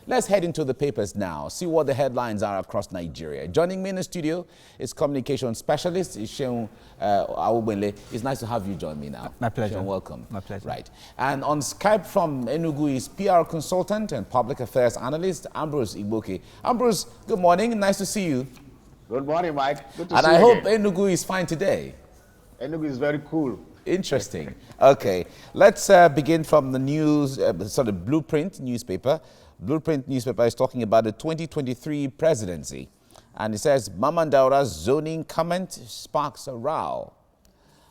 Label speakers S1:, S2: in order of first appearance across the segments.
S1: let's head into the papers now, see what the headlines are across Nigeria. Joining me in the studio is communication specialist Seun Awubenle. It's nice to have you join me now.
S2: My pleasure.
S1: Seun, welcome.
S2: My pleasure.
S1: Right. And on Skype from Enugu is PR consultant and public affairs analyst Ambrose Igboke. Ambrose, good morning. Nice to see you.
S3: Good morning, Mike. Good to
S1: and
S3: see
S1: I
S3: you
S1: hope
S3: again.
S1: Enugu is fine today.
S3: Enugu is very cool.
S1: Interesting. Okay, let's begin from the news, Blueprint newspaper. Blueprint newspaper is talking about the 2023 presidency. And it says, Maman Daura's zoning comment sparks a row.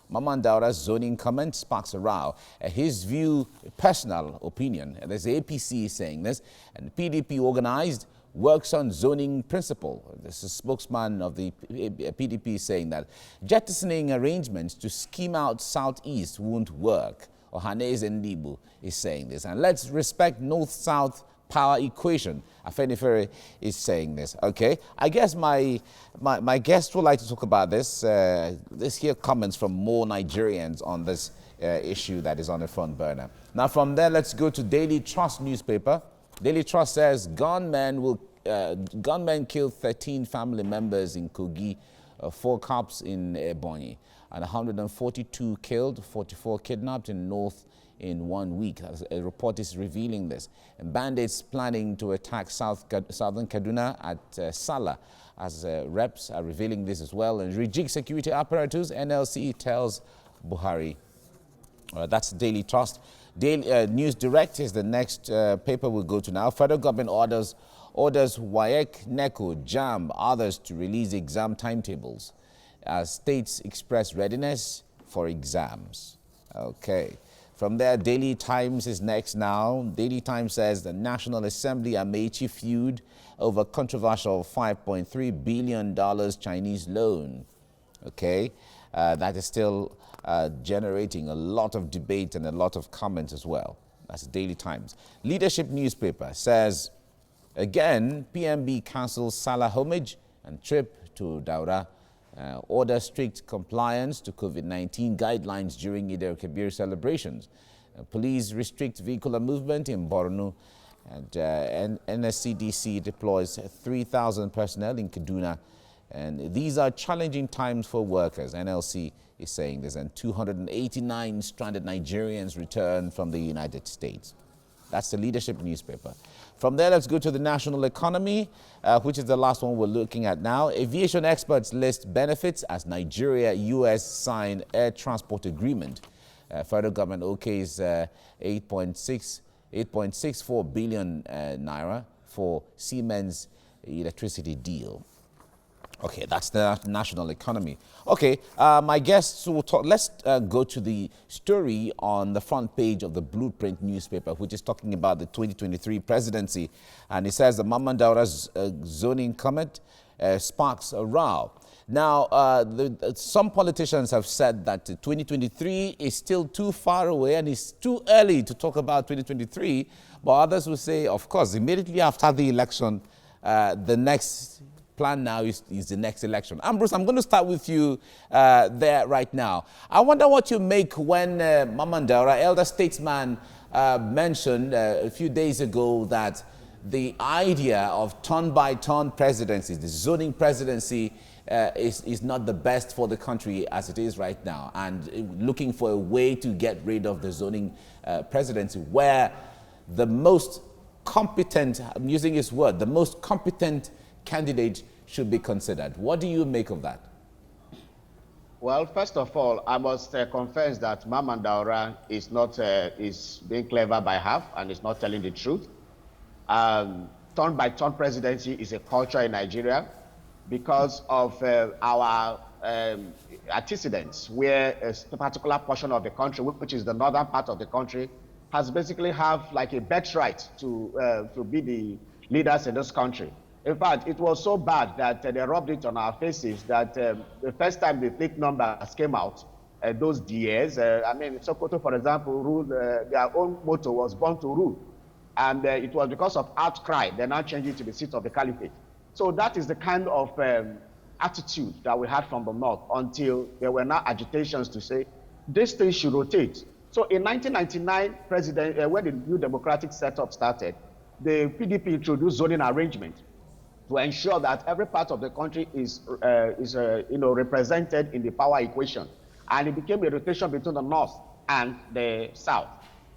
S1: Maman Daura's zoning comment sparks a row. His view, personal opinion. There's the APC saying this, and the PDP organized works on zoning principle. This is a spokesman of the PDP saying that jettisoning arrangements to scheme out Southeast won't work. Ohaneze Ndibu is saying this. And let's respect North-South power equation. Afenifere is saying this. Okay, I guess my guest would like to talk about this. Let's hear comments from more Nigerians on this issue that is on the front burner. Now from there, let's go to Daily Trust newspaper. Daily Trust says gunmen killed 13 family members in Kogi, 4 cops in Ebonyi, and 142 killed, 44 kidnapped in North in 1 week. A report is revealing this. And bandits planning to attack southern Kaduna at Sala, as reps are revealing this as well. And rejig security apparatus, NLC tells Buhari. That's Daily Trust. Daily News Direct is the next paper we'll go to now. Federal government orders WAEC, NECO, JAMB, others to release exam timetables as states express readiness for exams. Okay. From there, Daily Times is next now. Daily Times says the National Assembly Amechi feud over controversial $5.3 billion Chinese loan. Okay. That is still generating a lot of debate and a lot of comments as well. That's the Daily Times. Leadership newspaper says, again, PMB cancels Salah homage and trip to Daura. Order strict compliance to COVID-19 guidelines during Eid al-Kabir celebrations. Police restrict vehicular movement in Borno. And NSCDC deploys 3,000 personnel in Kaduna. And these are challenging times for workers. NLC is saying this. And 289 stranded Nigerians return from the United States. That's the leadership newspaper. From there, let's go to the national economy, which is the last one we're looking at now. Aviation experts list benefits as Nigeria-US sign air transport agreement. Federal government okays 8.64 billion naira for Siemens electricity deal. Okay, that's the national economy. Okay, my guests will talk. Let's go to the story on the front page of the Blueprint newspaper, which is talking about the 2023 presidency. And it says the Maman Daura's zoning comment sparks a row. Now, some politicians have said that 2023 is still too far away and it's too early to talk about 2023. But others will say, of course, immediately after the election, the next plan now is the next election. Ambrose, I'm going to start with you there right now. I wonder what you make when Maman Daura, elder statesman, mentioned a few days ago that the idea of turn-by-turn presidency, the zoning presidency, is not the best for the country as it is right now, and looking for a way to get rid of the zoning presidency where the most competent, I'm using his word, the most competent candidate should be considered. What do you make of that?
S3: Well, first of all, I must confess that Maman Daura is not is being clever by half and is not telling the truth. Turn-by-turn presidency is a culture in Nigeria because of our antecedents, where a particular portion of the country, which is the northern part of the country, has basically have like a birthright to be the leaders in this country. In fact, it was so bad that they rubbed it on our faces that the first time the fake numbers came out, those years, I mean, Sokoto, for example, ruled, their own motto was born to rule. And it was because of outcry, they now changed it to the seat of the caliphate. So that is the kind of attitude that we had from the north until there were now agitations to say, this thing should rotate. So in 1999, when the new democratic setup started, the PDP introduced zoning arrangement to ensure that every part of the country is represented in the power equation. And it became a rotation between the north and the south.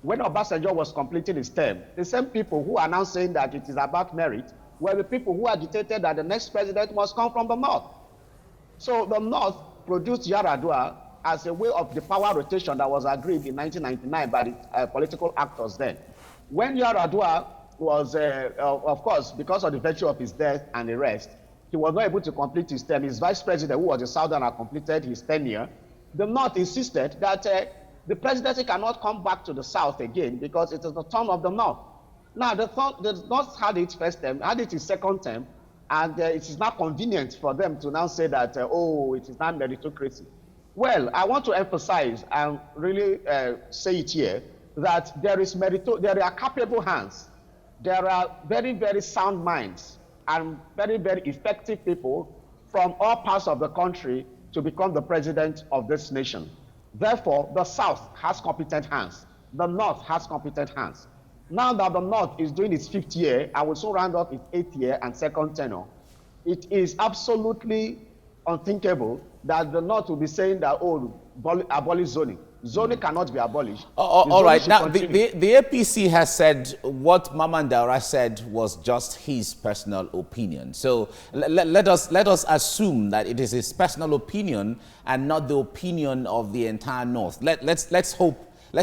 S3: When Obasanjo was completing his term, the same people who are now saying that it is about merit were the people who agitated that the next president must come from the north. So the north produced Yaradua as a way of the power rotation that was agreed in 1999 by the political actors then. When Yaradua was, of course, because of the virtue of his death and the rest, he was not able to complete his term. His vice president, who was a southerner, completed his tenure. The north insisted that the presidency cannot come back to the south again because it is the turn of the north. Now, the north had its first term, had its second term, and it is not convenient for them to now say that, oh, it is not meritocracy. Well, I want to emphasize and really say it here that there are capable hands. There are very, very sound minds and very, very effective people from all parts of the country to become the president of this nation. Therefore, the South has competent hands. The North has competent hands. Now that the North is doing its 5th year, I will soon round up its 8th year and second tenure, it is absolutely unthinkable that the North will be saying that, oh, abolish zoning. Zoning cannot be abolished.
S1: All right. Now, the APC has said what Maman Daura said was just his personal opinion. So let us assume that it is his personal opinion and not the opinion of the entire North. Let's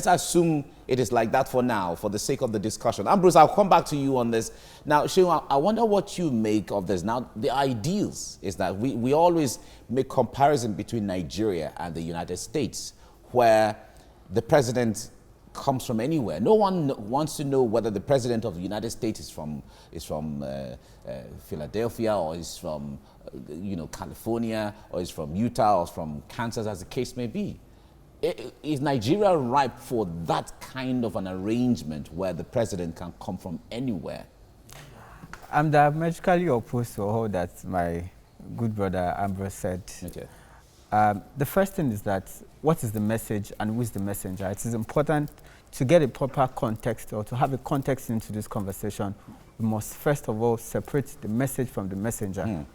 S1: assume it is like that for now, for the sake of the discussion. Ambrose, I'll come back to you on this. Now, Shehu, I wonder what you make of this. Now, the ideals is that we always make comparison between Nigeria and the United States, where the president comes from anywhere. No one wants to know whether the president of the United States is from Philadelphia, or is from California, or is from Utah, or from Kansas, as the case may be. Is Nigeria ripe for that kind of an arrangement where the president can come from anywhere?
S2: I'm diametrically opposed to all that my good brother Ambrose said.
S1: Okay.
S2: The first thing is that what is the message and who is the messenger? It is important to get a proper context, or to have a context into this conversation. We must first of all separate the message from the messenger.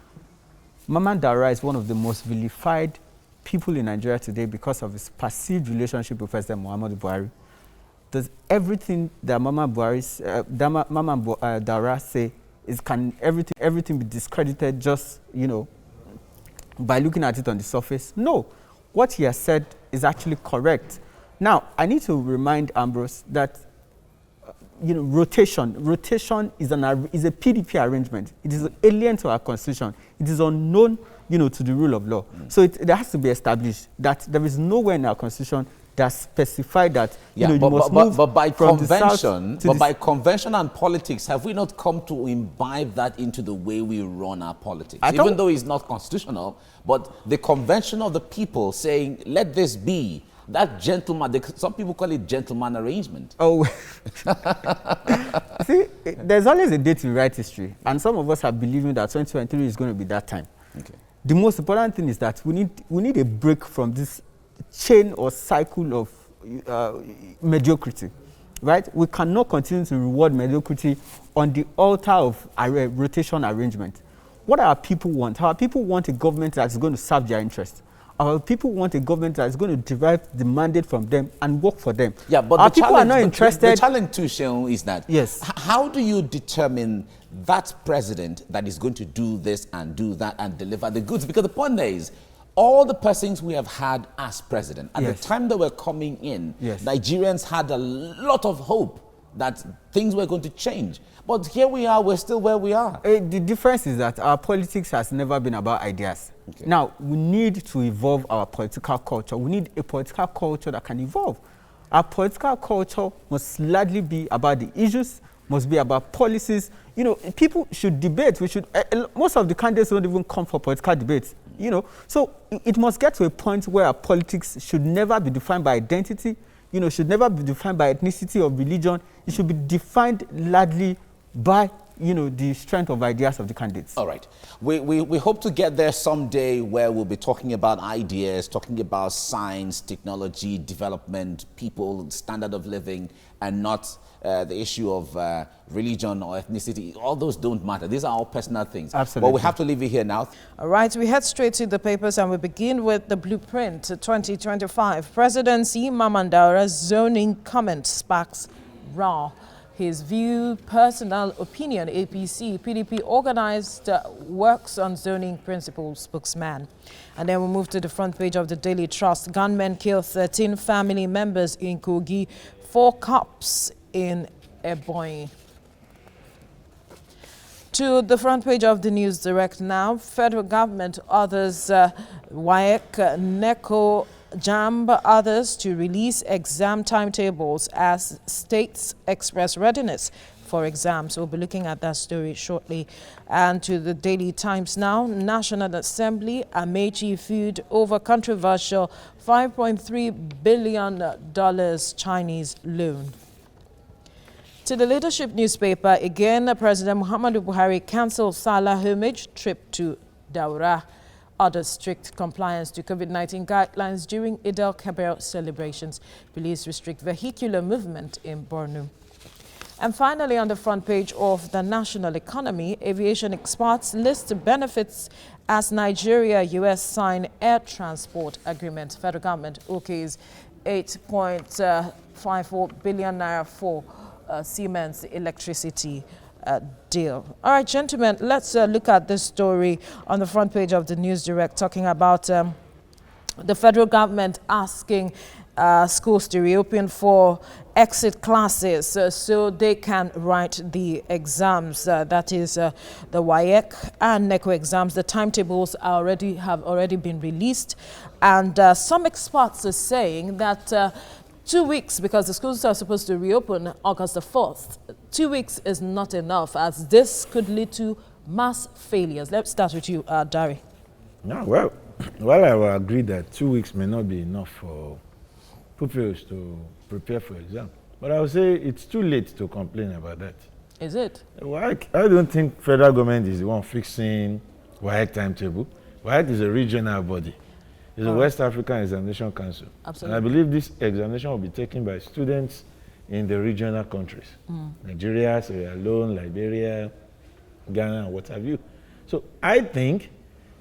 S2: Maman Daura is one of the most vilified people in Nigeria today because of his perceived relationship with President Muhammadu Buhari. Does everything that Maman Daura say can everything be discredited just by looking at it on the surface? No. What he has said is actually correct. Now, I need to remind Ambrose that rotation is a PDP arrangement. It is alien to our constitution. It is unknown to the rule of law. So it has to be established that there is nowhere in our constitution that specify that you must move
S1: by
S2: from
S1: convention,
S2: the south
S1: by convention and politics, have we not come to imbibe that into the way we run our politics? Even though it's not constitutional, but the convention of the people saying, let this be, that gentleman, some people call it gentleman arrangement.
S2: Oh, see, there's always a day to rewrite history, and some of us are believing that 2023 is going to be that time.
S1: Okay.
S2: The most important thing is that we need a break from this chain or cycle of mediocrity, right? We cannot continue to reward mediocrity on the altar of rotation arrangement. What our people want? Our people want a government that is going to serve their interests. Our people want a government that is going to derive the mandate from them and work for them.
S1: Yeah, but
S2: our people are not interested.
S1: The challenge too, Shehu, is that how do you determine that president that is going to do this and do that and deliver the goods? Because the point there is, all the persons we have had as president, at the time they were coming in, Nigerians had a lot of hope that things were going to change. But here we are, we're still where we are.
S2: The difference is that our politics has never been about ideas. Okay. Now, we need to evolve our political culture. We need a political culture that can evolve. Our political culture must largely be about the issues, must be about policies. People should debate. Most of the candidates don't even come for political debates. So it must get to a point where our politics should never be defined by identity, should never be defined by ethnicity or religion. It should be defined largely by the strength of ideas of the candidates.
S1: All right. We hope to get there someday where we'll be talking about ideas, talking about science, technology, development, people, standard of living, and not the issue of religion or ethnicity. All those don't matter. These are all personal things.
S2: Absolutely.
S1: But we have to leave it here now.
S4: All right, we head straight to the papers and we begin with the blueprint 2025. Presidency Mamandaura's zoning comment sparks raw. His view, personal opinion, APC, PDP organized works on zoning principles, spokesman. And then we move to the front page of the Daily Trust. Gunmen kill 13 family members in Kogi, 4 cops in Ebonyi. To the front page of the News Direct now. Federal government orders WAEC, NECO, JAMB, others to release exam timetables as states express readiness for exams. We'll be looking at that story shortly. And to the Daily Times now. National Assembly, Amechi feud over controversial $5.3 billion Chinese loan. To the leadership newspaper, again, President Muhammadu Buhari cancelled Salah homage trip to Daura. Orders strict compliance to COVID-19 guidelines during Eid al-Kabir celebrations. Police restrict vehicular movement in Borno. And finally, on the front page of the national economy, aviation experts list benefits as Nigeria-US sign air transport agreement. Federal government okays 8.54 billion naira for Siemens electricity deal. All right, gentlemen, let's look at this story on the front page of the News Direct, talking about the federal government asking schools to reopen for exit classes so they can write the exams. That is the WAEC and NECO exams. The timetables have already been released, and some experts are saying that 2 weeks, because the schools are supposed to reopen August the 4th, 2 weeks is not enough, as this could lead to mass failures. Let's start with you, Dari.
S5: No, well, I will agree that 2 weeks may not be enough for pupils to prepare for exam. But I would say it's too late to complain about that.
S4: Is it?
S5: WAEC, I don't think federal government is the one fixing WAEC timetable. WAEC is a regional body. It's a West African Examination Council.
S4: Absolutely.
S5: And I believe this examination will be taken by students in the regional countries. Nigeria, Sierra Leone, Liberia, Ghana, and what have you. So I think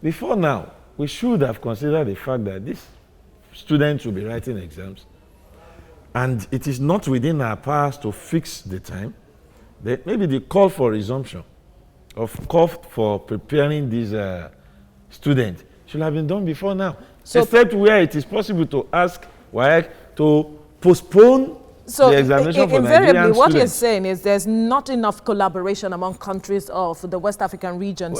S5: before now, we should have considered the fact that these students will be writing exams, and it is not within our powers to fix the time. Maybe the call for resumption of call for preparing these students should have been done before now. So, except where it is possible to ask WAEC to postpone the examination for Nigerian
S4: invariably, what
S5: students.
S4: you're saying is there's not enough collaboration among countries of the West African region,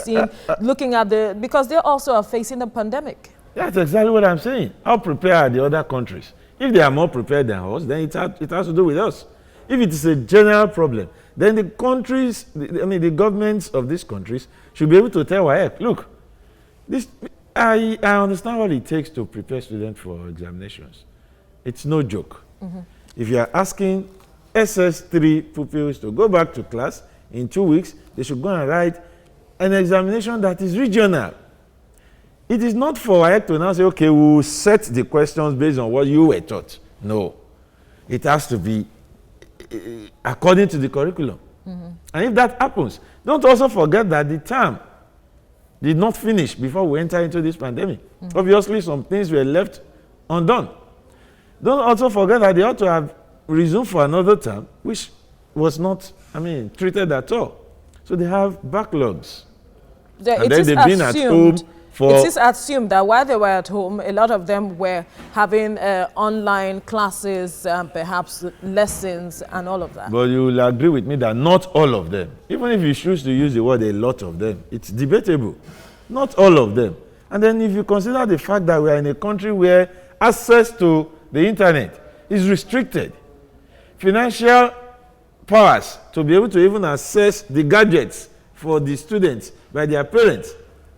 S4: looking at because they also are facing a pandemic.
S5: That's exactly what I'm saying. How prepared are the other countries? If they are more prepared than us, then it has to do with us. If it is a general problem, then the countries, the governments of these countries should be able to tell WAEC, look, I understand what it takes to prepare students for examinations. It's no joke. If you are asking SS3 pupils to go back to class in 2 weeks, they should go and write an examination that is regional. It is not for WAEC to now say, okay, we'll set the questions based on what you were taught. No. It has to be according to the curriculum. And if that happens, don't also forget that the term did not finish before we enter into this pandemic. Obviously, some things were left undone. Don't also forget that they ought to have resumed for another term, which was not, treated at all. So they have backlogs. And then they've been at home for...
S4: It is assumed that while they were at home, a lot of them were having online classes, perhaps lessons and all of that.
S5: But you will agree with me that not all of them, even if you choose to use the word a lot of them, it's debatable. Not all of them. And then if you consider the fact that we are in a country where access to the internet is restricted, financial powers to be able to even access the gadgets for the students by their parents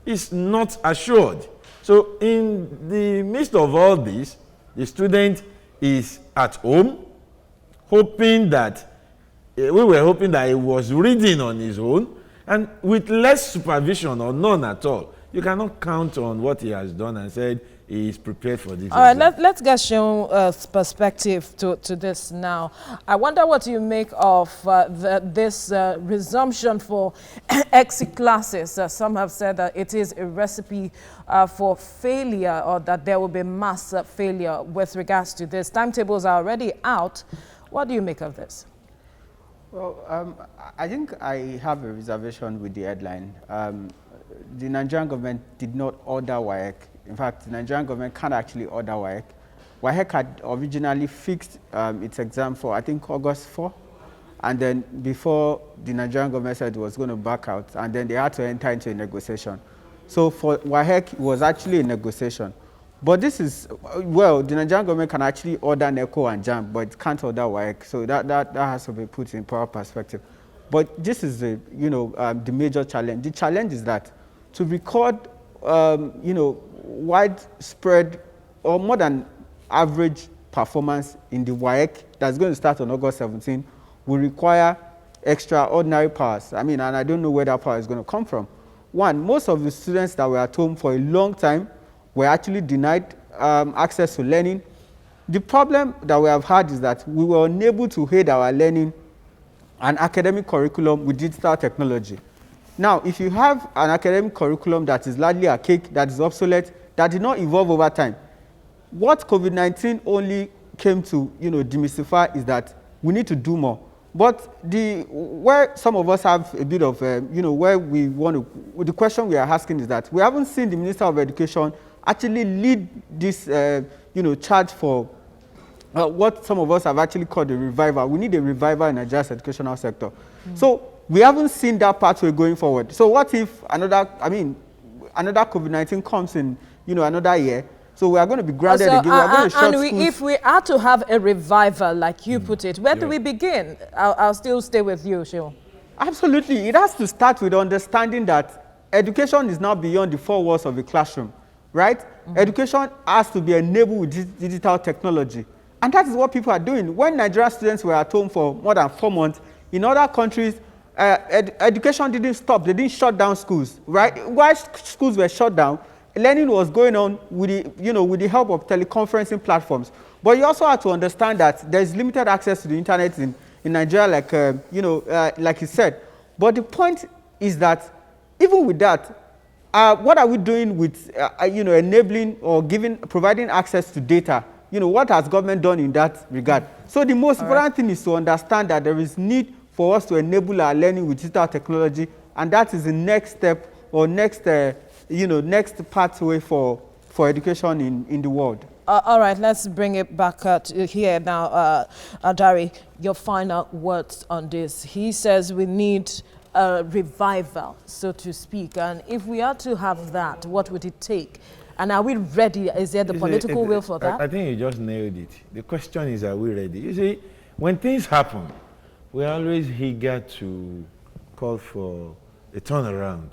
S5: is not assured. So in the midst of all this, the student is at home, hoping that we were hoping that he was reading on his own, and with less supervision or none at all. You cannot count on what he has done and said he is prepared for this.
S4: All right, let's get Sean's perspective to this now. I wonder what you make of this resumption for exit classes. Some have said that it is a recipe for failure, or that there will be mass failure with regards to this. Timetables are already out. What do you make of this?
S2: Well, I think I have a reservation with the headline. The Nigerian government did not order WAEC. In fact, the Nigerian government can't actually order WAEC. WAEC had originally fixed its exam for, I think, August 4. And then before, the Nigerian government said it was going to back out, and then they had to enter into a negotiation. So for WAEC, it was actually a negotiation. But this is, well, the Nigerian government can actually order NECO and JAMB, but it can't order WAEC. So that has to be put in proper perspective. But this is the, the major challenge. The challenge is that to record, widespread or more than average performance in the WAEC that's going to start on August 17 will require extraordinary powers. I mean, and I don't know where that power is going to come from. One, most of the students that were at home for a long time were actually denied access to learning. The problem that we have had is that we were unable to aid our learning and academic curriculum with digital technology. Now, if you have an academic curriculum that is largely archaic, that is obsolete, that did not evolve over time, what COVID-19 only came to demystify is that we need to do more. But where some of us have a bit of, where we want to, the question we are asking is that we haven't seen the Minister of Education actually lead this, charge for what some of us have actually called a revival. We need a revival in Nigeria's educational sector. So we haven't seen that pathway going forward. So what if another COVID-19 comes in, another year? So we are going to be grounded again. We are going to shut schools.
S4: If we are to have a revival, like you put it, where do we begin? I'll still stay with you, Sheo.
S2: Absolutely. It has to start with understanding that education is now beyond the four walls of a classroom, right? Education has to be enabled with digital technology. And that is what people are doing. When Nigerian students were at home for more than 4 months, in other countries, education didn't stop. They didn't shut down schools, right? While schools were shut down, learning was going on with the help of teleconferencing platforms. But you also have to understand that there is limited access to the internet in Nigeria, like you said. But the point is that even with that, what are we doing with enabling or providing access to data? What has government done in that regard? So the most important thing is to understand that there is need for us to enable our learning with digital technology, and that is the next step or next pathway for education in the world.
S4: All right, let's bring it back to here now. Adari, your final words on this. He says we need a revival, so to speak, and if we are to have that, what would it take? And are we ready? Is there the political will for that?
S5: I think you just nailed it. The question is, are we ready? You see, when things happen, we're always eager to call for a turnaround,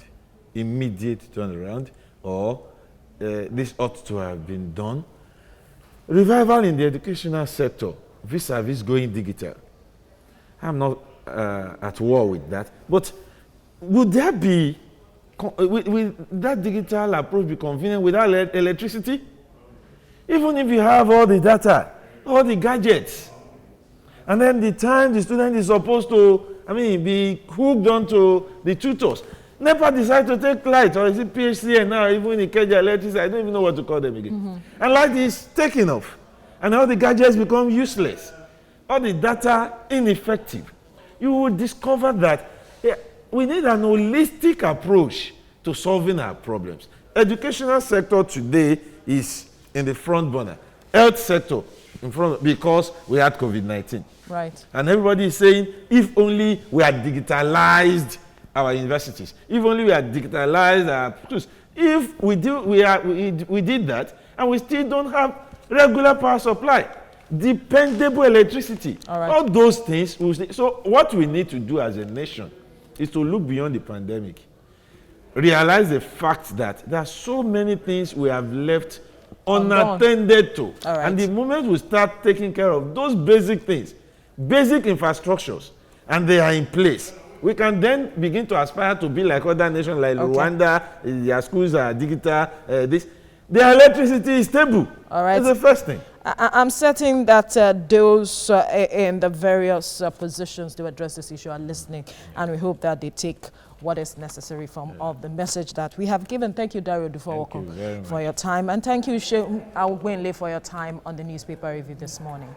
S5: immediate turnaround, or this ought to have been done. Revival in the educational sector, vis-a-vis going digital. I'm not at war with that, but would there be, will that digital approach be convenient without electricity? Even if you have all the data, all the gadgets, and then the time the student is supposed to, be hooked onto the tutors, NEPA decide to take light, or is it PHCN now, even in Kenya electricity, I don't even know what to call them again. And light is taking off, and all the gadgets become useless, all the data ineffective. You will discover that we need an holistic approach to solving our problems. Educational sector today is in the front burner. Health sector in front, because we had COVID-19.
S4: Right.
S5: And everybody is saying, if only we had digitalized our universities, if only we had digitalized our schools. If we did that, and we still don't have regular power supply, dependable electricity, all those things. So what we need to do as a nation is to look beyond the pandemic, realize the fact that there are so many things we have left unattended to. And the moment we start taking care of those basic things, basic infrastructures, and they are in place, we can then begin to aspire to be like other nations like Rwanda. Their schools are digital. Their electricity is stable.
S4: All right.
S5: That's the first thing.
S4: I'm certain that those in the various positions to address this issue are listening, and we hope that they take what is necessary from all the message that we have given. Thank you, Dario Dufowo, for your time, and thank you, Shehu Awugbenle, for your time on the newspaper review this morning.